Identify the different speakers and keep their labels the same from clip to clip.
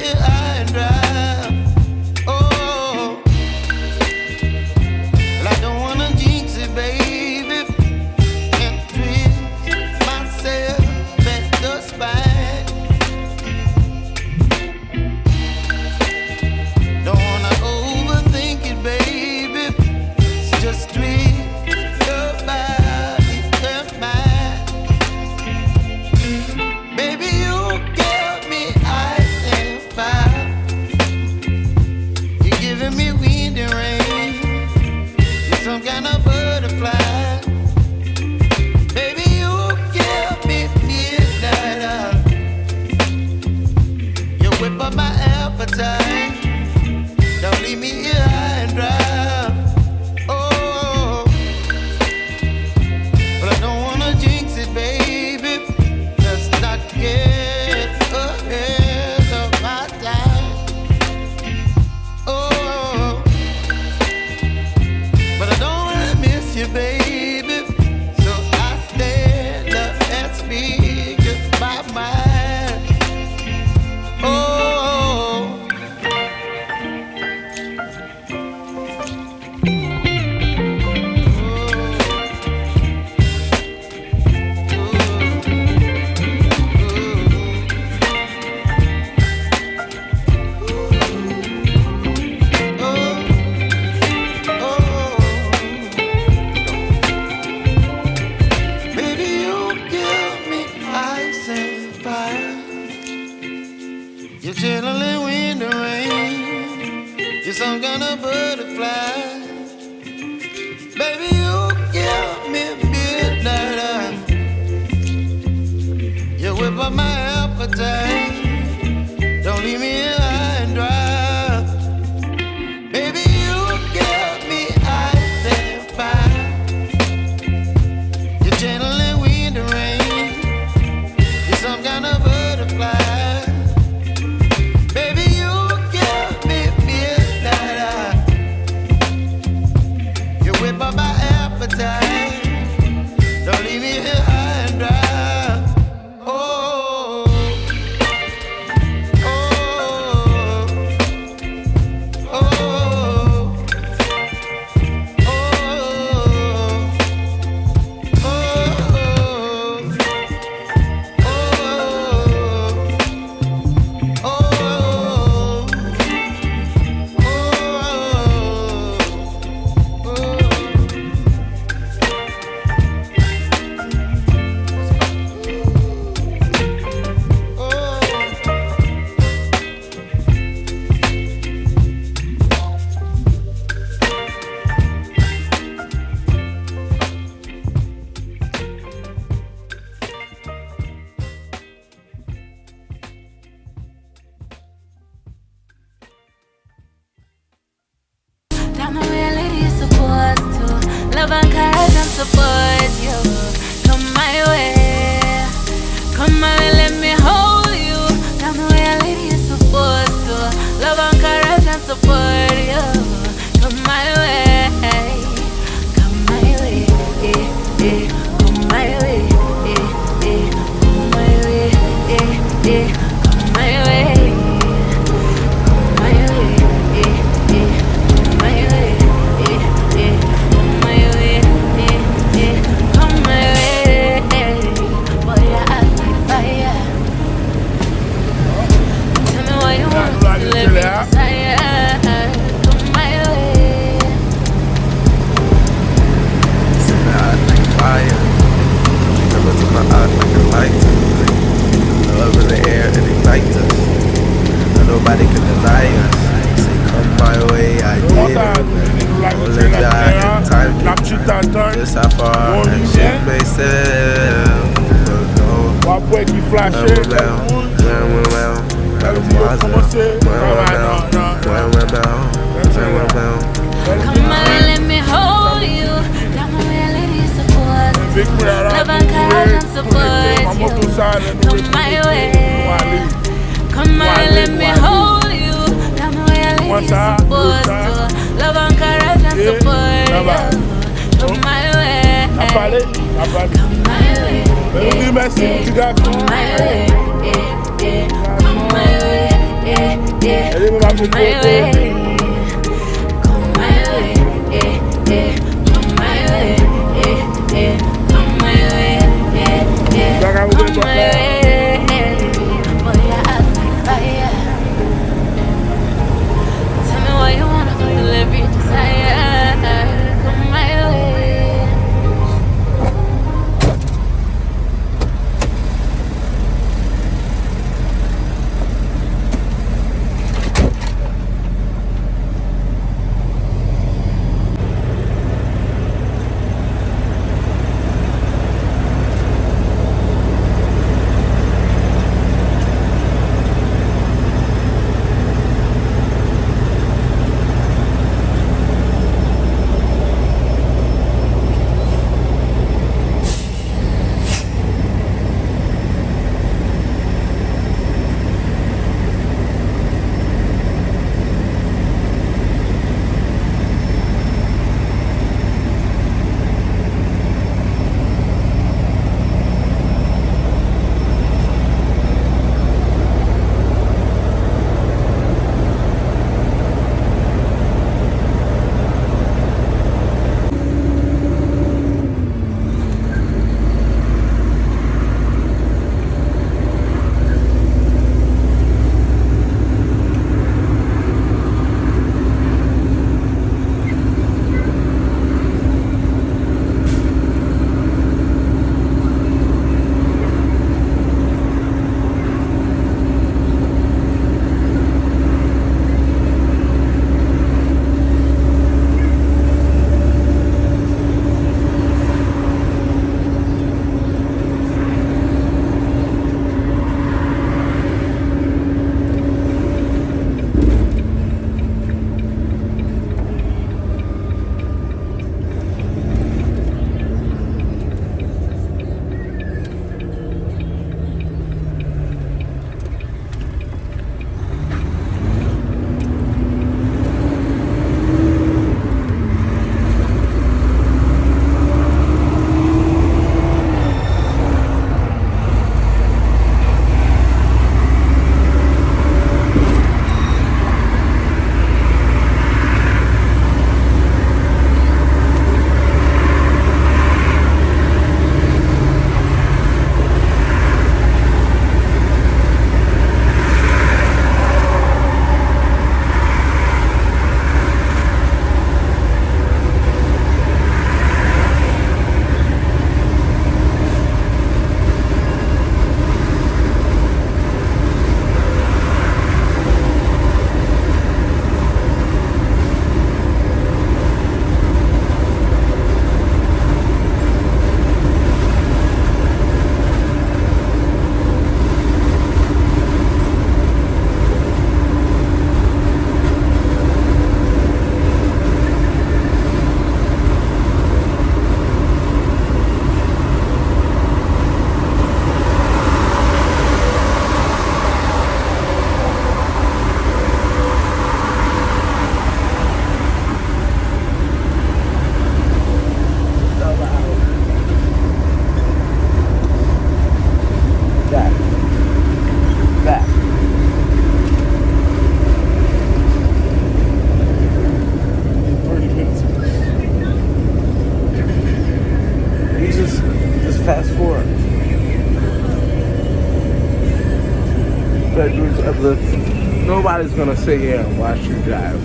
Speaker 1: here high and dry. Oh, well, I don't wanna jinx it, baby, and twist myself at the spine. Don't wanna overthink it, baby. It's just twist your body and mine. Baby, you give me ice and fire. You're giving me wind and rain. You're some kind of butterfly. Baby, you give me midnight. You whip up my appetite. Don't leave me here high and dry. Oh, but I don't wanna jinx it, baby. Let's not get ahead of my time. Oh, but I don't wanna miss you, baby. So I stand up and speak just my mind. Oh. Baby, you give me ice and fire. You're channeling wind and rain. You're some kind of butterfly. Baby, you give me midnight. You whip up my appetite. Don't leave me here high and dry. Baby, you give me ice and fire. You're channeling wind and rain. You're some kind of butterfly. Baby, you give me midnight. You whip up my appetite. Don't leave me here high and dry. Oh, oh, oh, oh,
Speaker 2: I'm a real lady supposed to love and encourage and support you. Come my way, come my way, let me hold you. I'm a real lady supposed to love and encourage and support you. Come my way, come my way, come my way, come my way, come my way.
Speaker 3: Nobody can deny us. Say, come my way, I did it. Only die in time. Just how far and shit may sound.
Speaker 4: Wapwe qui flashait.
Speaker 2: Come on, let me hold you. I'm a reality support. Love and care and support you. Come my way. Come on, let me hold you. I'm a reality support. Love and care and support you. Come my way. Come my way. Come my way. Come my way. come my way. Come my way, come my way, come my way, come my way. Boy, you act like fire. Tell me what you wanna feel every desire. Come my way.
Speaker 4: Nobody's gonna sit here and watch you drive.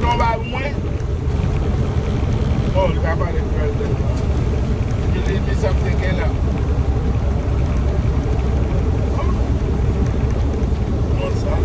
Speaker 4: Non, va moins. Oh, t'as pas les frères. You leave me something here now. What's that?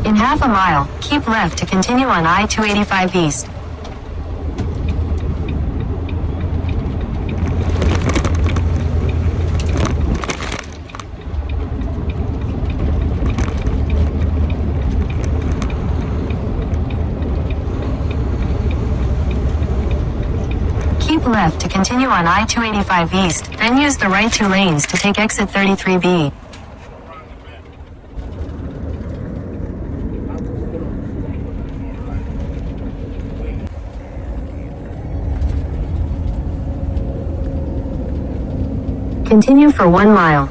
Speaker 5: In half a mile, keep left to continue on I-285 East. Keep left to continue on I-285 East, then use the right 2 lanes to take exit 33B. Continue for 1 mile.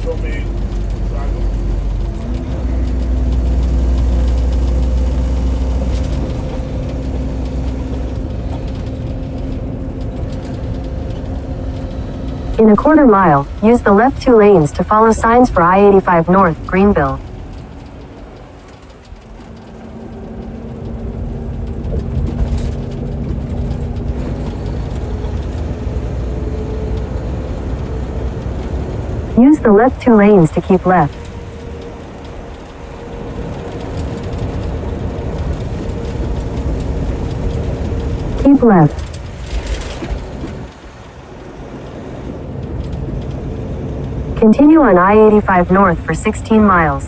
Speaker 4: Show me.
Speaker 5: In a quarter mile, use the left 2 lanes to follow signs for I-85 North, Greenville. Use the left 2 lanes to keep left. Keep left. Continue on I-85 North for 16 miles.